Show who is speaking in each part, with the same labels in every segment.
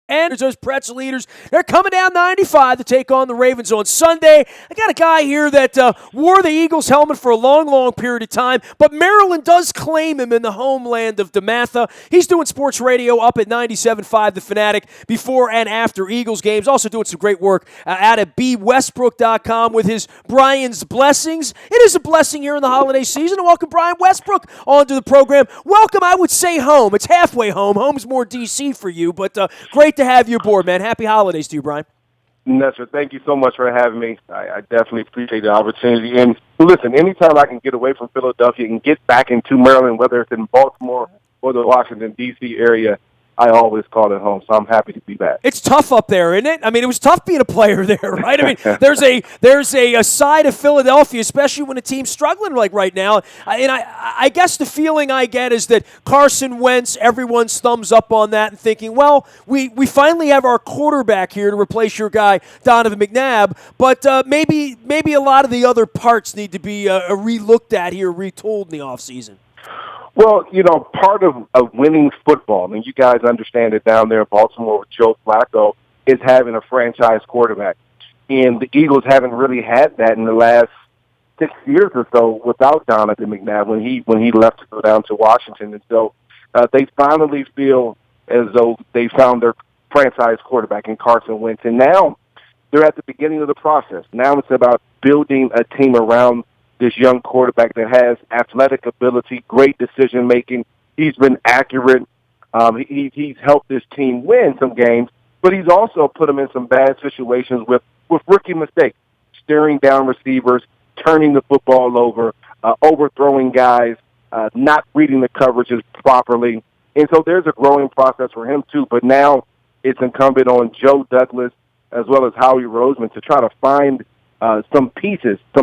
Speaker 1: And there's those pretzel eaters. They're coming down 95 to take on the Ravens on Sunday. I got a guy here that wore the Eagles helmet for a long, long period of time, but Maryland does claim him in the homeland of DeMatha. He's doing sports radio up at 97.5 The Fanatic before and after Eagles games. Also doing some great work out at bwestbrook.com with his Brian's Blessings. It is a blessing here in the holiday season to welcome Brian Westbrook onto the program. Welcome, I would say home. It's halfway home. Home's more D.C. for you, but great to have you aboard, man. Happy holidays to you, Brian.
Speaker 2: Nestor, thank you so much for having me. I definitely appreciate the opportunity. And listen, anytime I can get away from Philadelphia and get back into Maryland, whether it's in Baltimore or the Washington, D.C. area, I always call it home, so I'm happy to be back.
Speaker 1: It's tough up there, isn't it? I mean, it was tough being a player there, right? I mean, there's a side of Philadelphia, especially when a team's struggling like right now. And I guess the feeling I get is that Carson Wentz, everyone's thumbs up on that and thinking, well, we finally have our quarterback here to replace your guy, Donovan McNabb. But maybe a lot of the other parts need to be re-looked at here, retooled in the offseason.
Speaker 2: Well, part of winning football, I mean, you guys understand it down there in Baltimore with Joe Flacco, is having a franchise quarterback. And the Eagles haven't really had that in the last 6 years or so without Donovan McNabb when he left to go down to Washington. And so they finally feel as though they found their franchise quarterback in Carson Wentz. And now they're at the beginning of the process. Now it's about building a team around this young quarterback that has athletic ability, great decision-making. He's been accurate. He's helped this team win some games, but he's also put them in some bad situations with rookie mistakes, staring down receivers, turning the football over, overthrowing guys, not reading the coverages properly. And so there's a growing process for him, too. But now it's incumbent on Joe Douglas as well as Howie Roseman to try to find some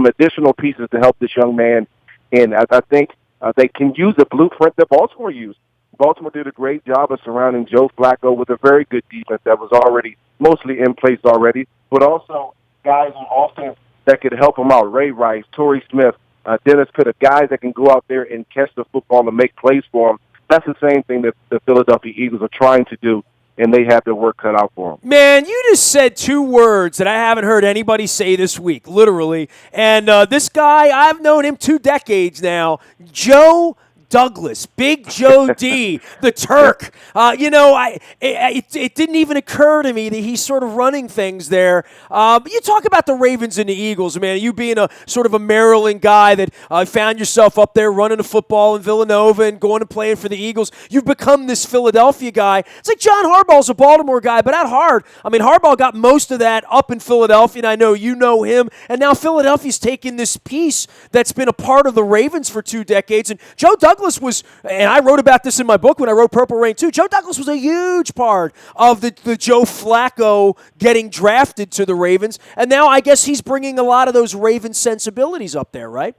Speaker 2: additional pieces to help this young man. And I think they can use a blueprint that Baltimore used. Baltimore did a great job of surrounding Joe Flacco with a very good defense that was already mostly in place already, but also guys on offense that could help him out. Ray Rice, Torrey Smith, Dennis Pitta, guys that can go out there and catch the football and make plays for him. That's the same thing that the Philadelphia Eagles are trying to do, and they have their work cut out for them.
Speaker 1: Man, you just said two words that I haven't heard anybody say this week, literally. And this guy, I've known him 2 decades now, Joe Douglas, Big Joe D, the Turk. It didn't even occur to me that he's sort of running things there. You talk about the Ravens and the Eagles, man. You being a sort of a Maryland guy that found yourself up there running a football in Villanova and going and playing for the Eagles. You've become this Philadelphia guy. It's like John Harbaugh's a Baltimore guy, but at heart, I mean, Harbaugh got most of that up in Philadelphia, and I know you know him. And now Philadelphia's taken this piece that's been a part of the Ravens for 2 decades. And Joe Douglas was, and I wrote about this in my book when I wrote Purple Rain too, Joe Douglas was a huge part of the Joe Flacco getting drafted to the Ravens, and now I guess he's bringing a lot of those Ravens sensibilities up there, right?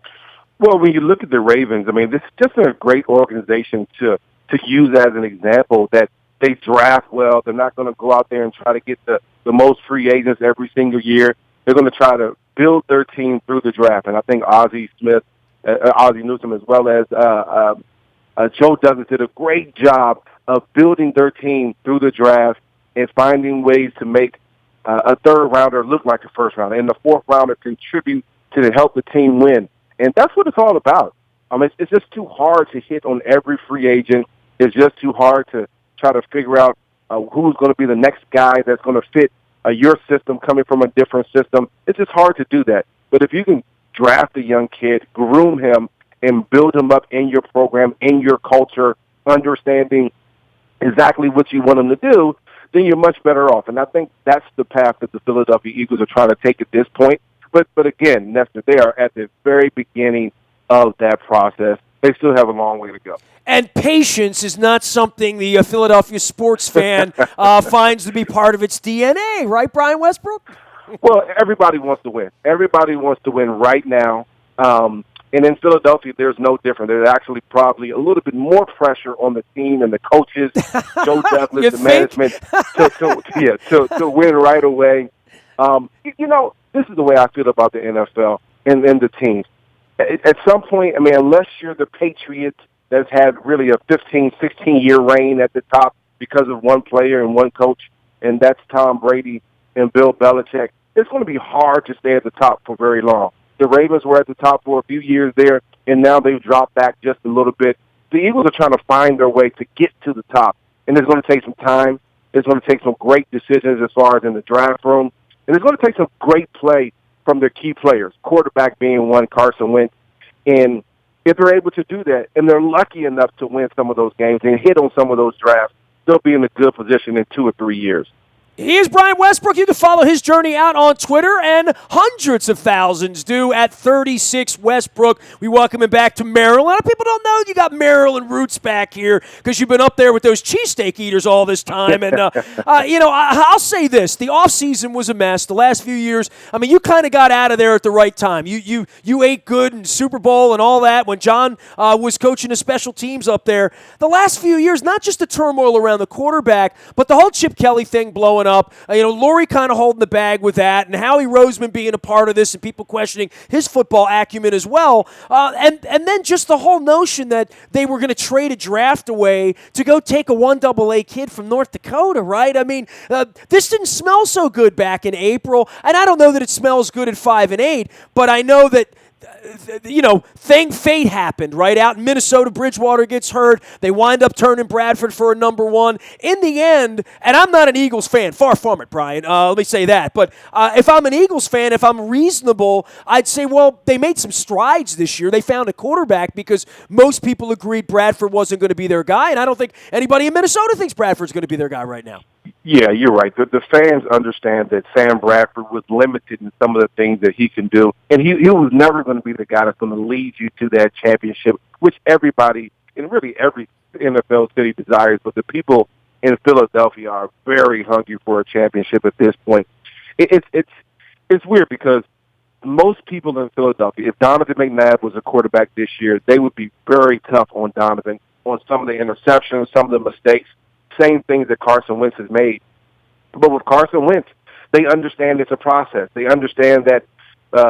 Speaker 2: Well, when you look at the Ravens, I mean, this is just a great organization to use as an example that they draft well. They're not going to go out there and try to get the most free agents every single year. They're going to try to build their team through the draft, and I think Ozzie Newsome, as well as Joe Douglas, did a great job of building their team through the draft and finding ways to make a third rounder look like a first rounder and the fourth rounder contribute to help the team win. And that's what it's all about. It's just too hard to hit on every free agent. It's just too hard to try to figure out who's going to be the next guy that's going to fit your system coming from a different system. It's just hard to do that. But if you can draft a young kid, groom him, and build him up in your program, in your culture, understanding exactly what you want him to do, then you're much better off. And I think that's the path that the Philadelphia Eagles are trying to take at this point. But again, Nestor, they are at the very beginning of that process. They still have a long way to go.
Speaker 1: And patience is not something the Philadelphia sports fan finds to be part of its DNA, right, Brian Westbrook?
Speaker 2: Well, everybody wants to win. Everybody wants to win right now. And in Philadelphia, there's no different. There's actually probably a little bit more pressure on the team and the coaches, Joe Douglas, the management, to win right away. This is the way I feel about the NFL and the teams. At some point, unless you're the Patriots that's had really a 15, 16-year reign at the top because of one player and one coach, and that's Tom Brady and Bill Belichick, it's going to be hard to stay at the top for very long. The Ravens were at the top for a few years there, and now they've dropped back just a little bit. The Eagles are trying to find their way to get to the top, and it's going to take some time. It's going to take some great decisions as far as in the draft room, and it's going to take some great play from their key players, quarterback being one, Carson Wentz. And if they're able to do that, and they're lucky enough to win some of those games and hit on some of those drafts, they'll be in a good position in 2 or 3 years.
Speaker 1: He is Brian Westbrook. You can follow his journey out on Twitter, and hundreds of thousands do at 36 Westbrook. We welcome him back to Maryland. A lot of people don't know you got Maryland roots back here because you've been up there with those cheesesteak eaters all this time. And, I'll say this. The offseason was a mess. The last few years, I mean, you kind of got out of there at the right time. You ate good in Super Bowl and all that when John was coaching the special teams up there. The last few years, not just the turmoil around the quarterback, but the whole Chip Kelly thing blowing up. Lurie kind of holding the bag with that, and Howie Roseman being a part of this, and people questioning his football acumen as well. And then just the whole notion that they were going to trade a draft away to go take a 1AA kid from North Dakota, right? I mean, this didn't smell so good back in April, and I don't know that it smells good at 5-8, but I know that fate happened, right? Out in Minnesota, Bridgewater gets hurt. They wind up turning Bradford for a number 1. In the end, and I'm not an Eagles fan, far from it, Brian. Let me say that. But if I'm an Eagles fan, if I'm reasonable, I'd say, well, they made some strides this year. They found a quarterback because most people agreed Bradford wasn't going to be their guy, and I don't think anybody in Minnesota thinks Bradford's going to be their guy right now.
Speaker 2: Yeah, you're right. The fans understand that Sam Bradford was limited in some of the things that he can do, and he was never going to be the guy that's going to lead you to that championship, which everybody, and really every NFL city desires, but the people in Philadelphia are very hungry for a championship at this point. It's weird because most people in Philadelphia, if Donovan McNabb was a quarterback this year, they would be very tough on Donovan, on some of the interceptions, some of the mistakes. Same things that Carson Wentz has made. But with Carson Wentz, they understand it's a process. They understand that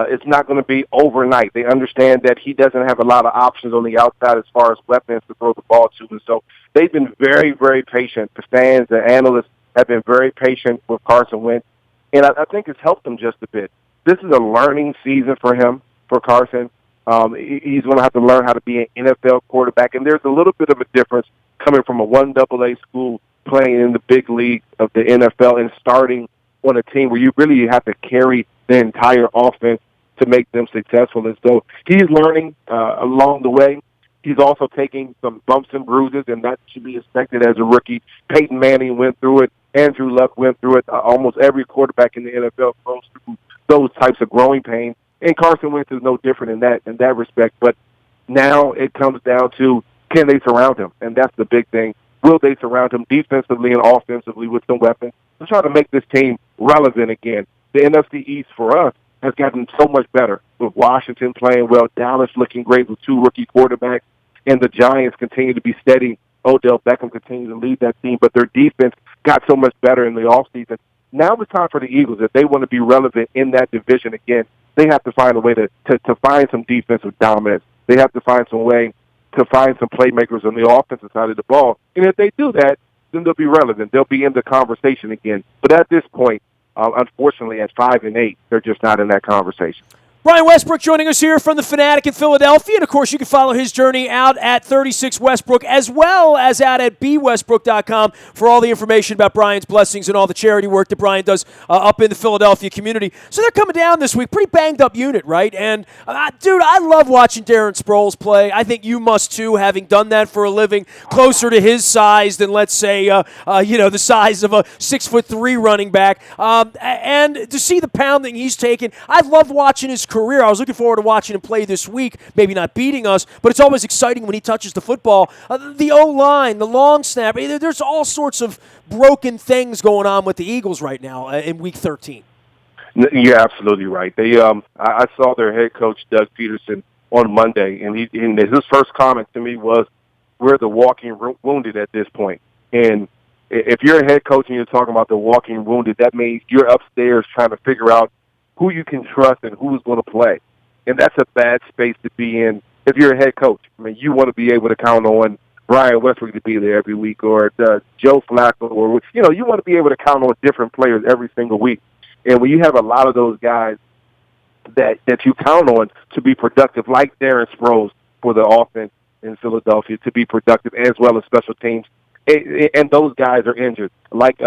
Speaker 2: it's not going to be overnight. They understand that he doesn't have a lot of options on the outside as far as weapons to throw the ball to. And so they've been very, very patient. The fans, the analysts have been very patient with Carson Wentz. And I think it's helped them just a bit. This is a learning season for him, for Carson. He's going to have to learn how to be an NFL quarterback. And there's a little bit of a difference coming from a 1AA school, playing in the big league of the NFL, and starting on a team where you really have to carry the entire offense to make them successful. And so he's learning along the way. He's also taking some bumps and bruises, and that should be expected as a rookie. Peyton Manning went through it. Andrew Luck went through it. Almost every quarterback in the NFL goes through those types of growing pains. And Carson Wentz is no different in that respect. But now it comes down to, can they surround him? And that's the big thing. Will they surround him defensively and offensively with some weapons to try to make this team relevant again? The NFC East for us has gotten so much better with Washington playing well, Dallas looking great with 2 rookie quarterbacks, and the Giants continue to be steady. Odell Beckham continues to lead that team, but their defense got so much better in the offseason. Now it's time for the Eagles. If they want to be relevant in that division again, they have to find a way to find some defensive dominance. They have to find some way to find some playmakers on the offensive side of the ball. And if they do that, then they'll be relevant. They'll be in the conversation again. But at this point, unfortunately, at 5-8, they're just not in that conversation.
Speaker 1: Brian Westbrook joining us here from the Fanatic in Philadelphia. And, of course, you can follow his journey out at 36 Westbrook as well as out at bwestbrook.com for all the information about Brian's blessings and all the charity work that Brian does up in the Philadelphia community. So they're coming down this week. Pretty banged-up unit, right? And, dude, I love watching Darren Sproles play. I think you must, too, having done that for a living, closer to his size than, let's say, the size of a 6'3" running back. And to see the pounding he's taken, I've loved watching his career. I was looking forward to watching him play this week, maybe not beating us, but it's always exciting when he touches the football. The O-line, the long snap, there's all sorts of broken things going on with the Eagles right now in Week 13.
Speaker 2: You're absolutely right. I saw their head coach, Doug Peterson, on Monday, and his first comment to me was, we're the walking wounded at this point. And if you're a head coach and you're talking about the walking wounded, that means you're upstairs trying to figure out who you can trust and who's going to play. And that's a bad space to be in if you're a head coach. I mean, you want to be able to count on Brian Westbrook to be there every week, or Joe Flacco, or you want to be able to count on different players every single week. And when you have a lot of those guys that you count on to be productive, like Darren Sproles for the offense in Philadelphia, to be productive as well as special teams, and those guys are injured, like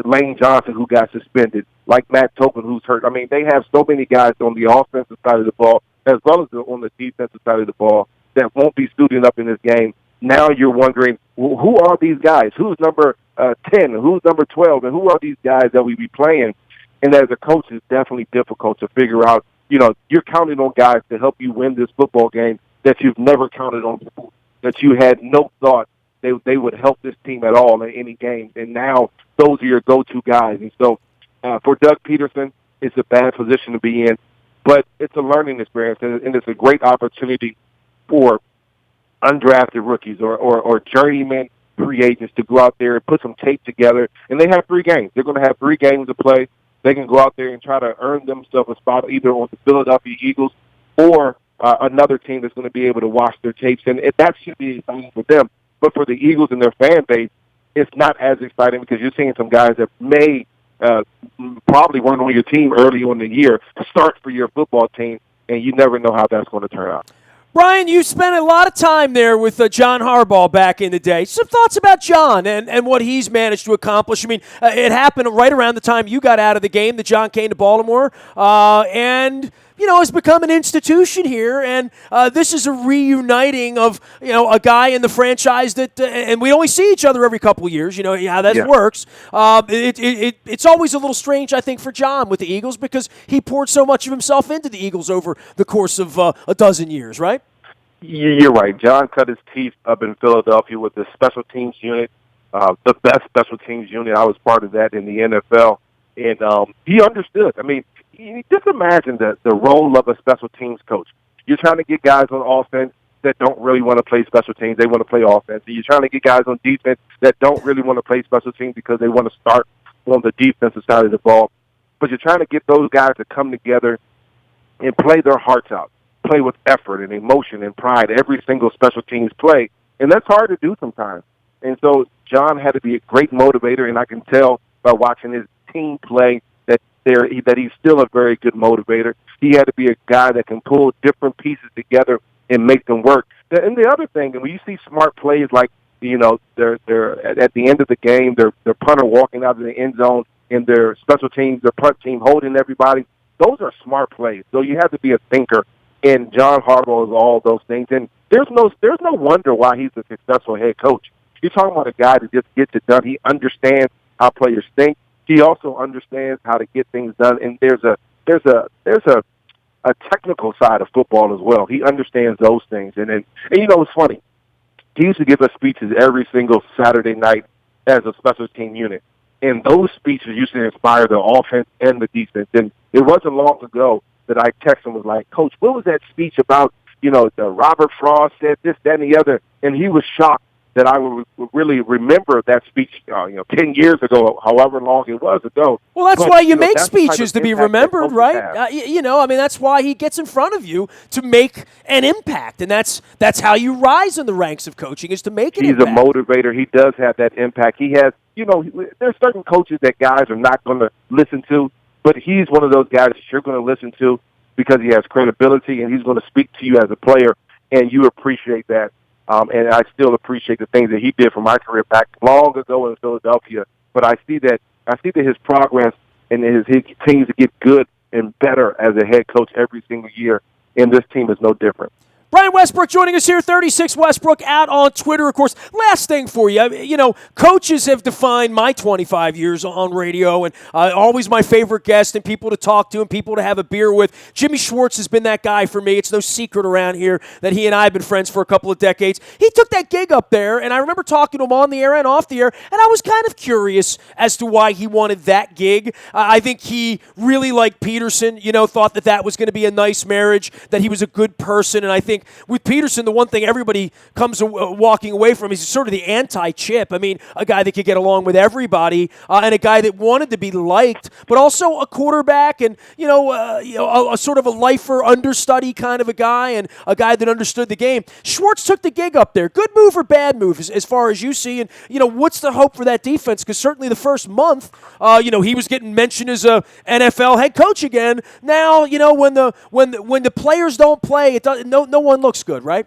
Speaker 2: Lane Johnson, who got suspended, like Matt Tobin, who's hurt. I mean, they have so many guys on the offensive side of the ball as well as on the defensive side of the ball that won't be suiting up in this game. Now you're wondering, well, who are these guys? Who's number 10? Who's number 12? And who are these guys that we be playing? And as a coach, it's definitely difficult to figure out. You're counting on guys to help you win this football game that you've never counted on before, that you had no thought they would help this team at all in any game. And now those are your go-to guys. And so for Doug Peterson, it's a bad position to be in, but it's a learning experience, and it's a great opportunity for undrafted rookies or journeyman free agents to go out there and put some tape together. And they have 3 games. They're going to have 3 games to play. They can go out there and try to earn themselves a spot either on the Philadelphia Eagles or another team that's going to be able to watch their tapes. And that should be exciting for them. But for the Eagles and their fan base, it's not as exciting because you're seeing some guys that may probably weren't on your team early on in the year start for your football team, and you never know how that's going to turn out.
Speaker 1: Brian, you spent a lot of time there with John Harbaugh back in the day. Some thoughts about John and what he's managed to accomplish. I mean, it happened right around the time you got out of the game that John came to Baltimore, and has become an institution here. And this is a reuniting of a guy in the franchise that, and we only see each other every couple of years. You know how that works. It's always a little strange, I think, for John with the Eagles because he poured so much of himself into the Eagles over the course of a dozen years, right?
Speaker 2: You're right. John cut his teeth up in Philadelphia with the special teams unit, the best special teams unit. I was part of that in the NFL, and he understood. I mean, just imagine the role of a special teams coach. You're trying to get guys on offense that don't really want to play special teams. They want to play offense. And you're trying to get guys on defense that don't really want to play special teams because they want to start on the defensive side of the ball. But you're trying to get those guys to come together and play their hearts out, play with effort and emotion and pride every single special teams play. And that's hard to do sometimes. And so John had to be a great motivator, and I can tell by watching his team play that he's still a very good motivator. He had to be a guy that can pull different pieces together and make them work. And the other thing, and when you see smart plays like, they're at the end of the game, their punter walking out of the end zone and their special teams, their punt team holding everybody, those are smart plays. So you have to be a thinker, and John Harbaugh is all those things. And there's no wonder why he's a successful head coach. You're talking about a guy that just gets it done. He understands how players think. He also understands how to get things done, and there's a technical side of football as well. He understands those things, and it's funny. He used to give us speeches every single Saturday night as a special team unit, and those speeches used to inspire the offense and the defense. And it wasn't long ago that I texted him was like, "Coach, what was that speech about? The Robert Frost said this, that, and the other," and he was shocked that I would really remember that speech, 10 years ago, however long it was ago.
Speaker 1: Well, that's why you make speeches to be remembered, right? That's why he gets in front of you to make an impact, and that's how you rise in the ranks of coaching is to make an impact.
Speaker 2: He's a motivator. He does have that impact. He has, there's certain coaches that guys are not going to listen to, but he's one of those guys that you're going to listen to because he has credibility, and he's going to speak to you as a player, and you appreciate that. And I still appreciate the things that he did for my career back long ago in Philadelphia. But I see that his progress and he continues to get good and better as a head coach every single year, and this team is no different.
Speaker 1: Brian Westbrook joining us here, 36 Westbrook, out on Twitter, of course. Last thing for you, coaches have defined my 25 years on radio, and always my favorite guest and people to talk to and people to have a beer with. Jimmy Schwartz has been that guy for me. It's no secret around here that he and I have been friends for a couple of decades. He took that gig up there, and I remember talking to him on the air and off the air, and I was kind of curious as to why he wanted that gig. I think he really, like Peterson, thought that was going to be a nice marriage, that he was a good person, and I think think with Peterson, the one thing everybody comes walking away from is sort of the anti-Chip. I mean, a guy that could get along with everybody and a guy that wanted to be liked, but also a quarterback and, a sort of a lifer understudy kind of a guy and a guy that understood the game. Schwartz took the gig up there. Good move or bad move as far as you see? And, what's the hope for that defense? Because certainly the first month, he was getting mentioned as a NFL head coach again. Now, when the players don't play, no one looks good, right?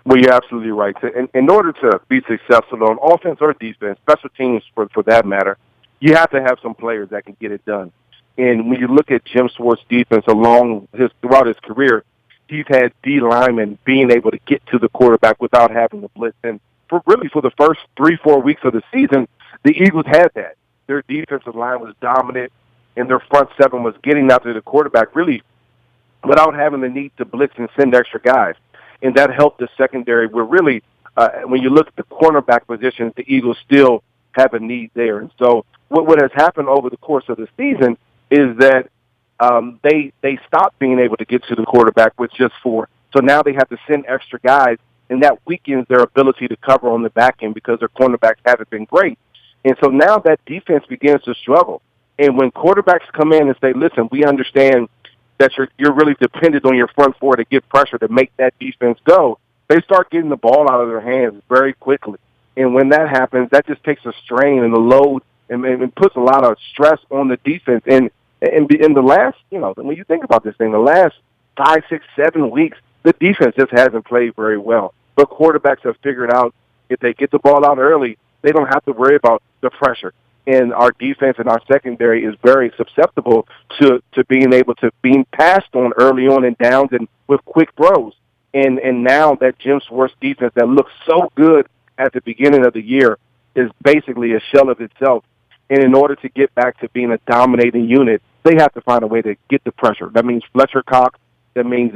Speaker 2: Well, you're absolutely right. In order to be successful on offense or defense, special teams for that matter, you have to have some players that can get it done. And when you look at Jim Schwartz's defense throughout his career, he's had D linemen being able to get to the quarterback without having to blitz. And for the first 3-4 weeks of the season, the Eagles had that. Their defensive line was dominant, and their front seven was getting out to the quarterback really without having the need to blitz and send extra guys. And that helped the secondary where really, when you look at the cornerback positions, the Eagles still have a need there. And so what has happened over the course of the season is that they stopped being able to get to the quarterback with just 4. So now they have to send extra guys, and that weakens their ability to cover on the back end because their cornerbacks haven't been great. And so now that defense begins to struggle. And when quarterbacks come in and say, listen, we understand that you're really dependent on your front four to get pressure to make that defense go, they start getting the ball out of their hands very quickly. And when that happens, that just takes a strain and a load and puts a lot of stress on the defense. And in the last, when you think about this thing, the last 5, 6, 7 weeks, the defense just hasn't played very well. But quarterbacks have figured out if they get the ball out early, they don't have to worry about the pressure. And our defense and our secondary is very susceptible to being passed on early on in downs and with quick throws. And now that Jim Schwartz defense that looked so good at the beginning of the year is basically a shell of itself. And in order to get back to being a dominating unit, they have to find a way to get the pressure. That means Fletcher Cox. That means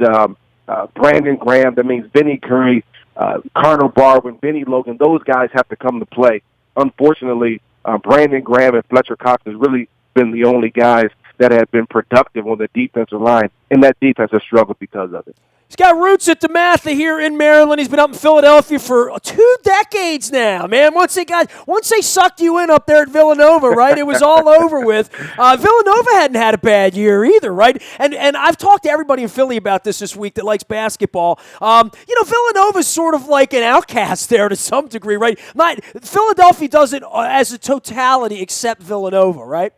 Speaker 2: Brandon Graham. That means Benny Curry, Connor Barwin, Benny Logan. Those guys have to come to play. Unfortunately, Brandon Graham and Fletcher Cox has really been the only guys that have been productive on the defensive line, and that defense has struggled because of it.
Speaker 1: He's got roots at DeMatha here in Maryland. He's been up in Philadelphia for 2 decades now, man. Once they sucked you in up there at Villanova, right, it was all over with. Villanova hadn't had a bad year either, right? And I've talked to everybody in Philly about this week that likes basketball. Villanova's sort of like an outcast there to some degree, right? Philadelphia doesn't, as a totality, accept Villanova, right?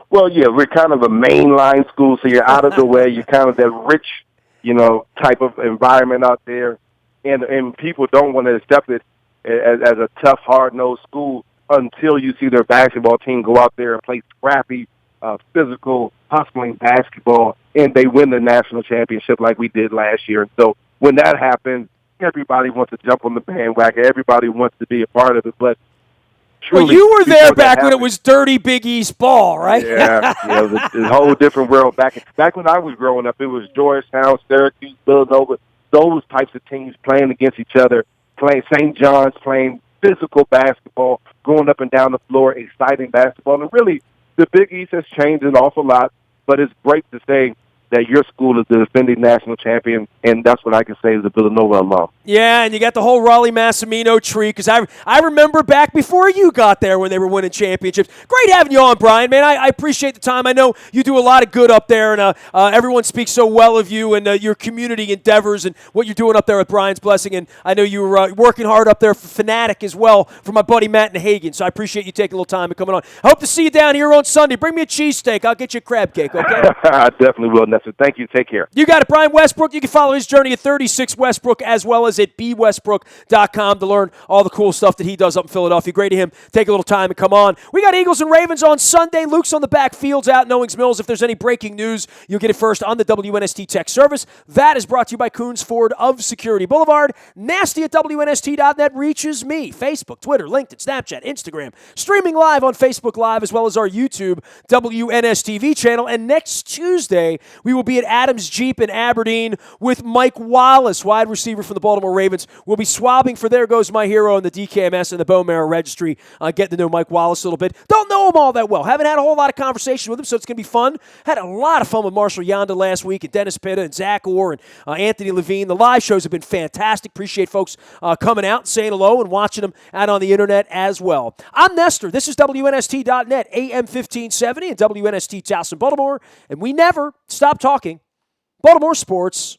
Speaker 2: Well, yeah, we're kind of a mainline school, so you're out of the way. You're kind of that rich, type of environment out there, and people don't want to accept it as a tough, hard-nosed school until you see their basketball team go out there and play scrappy, physical, hustling basketball, and they win the national championship like we did last year. And so when that happens, everybody wants to jump on the bandwagon. Everybody wants to be a part of it, but truly,
Speaker 1: well, you were there back when it was dirty Big East ball, right?
Speaker 2: Yeah, it was a whole different world. Back when I was growing up, it was Georgetown, Syracuse, Villanova, those types of teams playing against each other, playing St. John's, playing physical basketball, going up and down the floor, exciting basketball. And really, the Big East has changed an awful lot, but it's great to say that your school is the defending national champion, and that's what I can say as a Villanova alum.
Speaker 1: Yeah, and you got the whole Raleigh-Massimino tree, because I remember back before you got there when they were winning championships. Great having you on, Brian, man. I appreciate the time. I know you do a lot of good up there, and everyone speaks so well of you and your community endeavors and what you're doing up there with Brian's Blessing, and I know you were working hard up there for Fanatic as well for my buddy Matt and Hagan, so I appreciate you taking a little time and coming on. I hope to see you down here on Sunday. Bring me a cheesesteak. I'll get you a crab cake, okay?
Speaker 2: I definitely will, Nestor. Thank you. Take care.
Speaker 1: You got it, Brian Westbrook. You can follow his journey at 36 Westbrook as well as at bwestbrook.com to learn all the cool stuff that he does up in Philadelphia. Great to him. Take a little time and come on. We got Eagles and Ravens on Sunday. Luke's on the back, Fields out in Owings Mills. If there's any breaking news, you'll get it first on the WNST Tech Service. That is brought to you by Coons Ford of Security Boulevard. Nasty at WNST.net reaches me. Facebook, Twitter, LinkedIn, Snapchat, Instagram. Streaming live on Facebook Live as well as our YouTube WNSTV channel. And next Tuesday, we We will be at Adams Jeep in Aberdeen with Mike Wallace, wide receiver from the Baltimore Ravens. We'll be swabbing for There Goes My Hero in the DKMS and the Bone Marrow Registry, getting to know Mike Wallace a little bit. Don't know him all that well. Haven't had a whole lot of conversation with him, so it's going to be fun. Had a lot of fun with Marshall Yonda last week, and Dennis Pitta, and Zach Orr, and Anthony Levine. The live shows have been fantastic. Appreciate folks coming out and saying hello and watching them out on the internet as well. I'm Nestor. This is WNST.net, AM 1570 and WNST Towson, Baltimore, and we never stop talking Baltimore sports.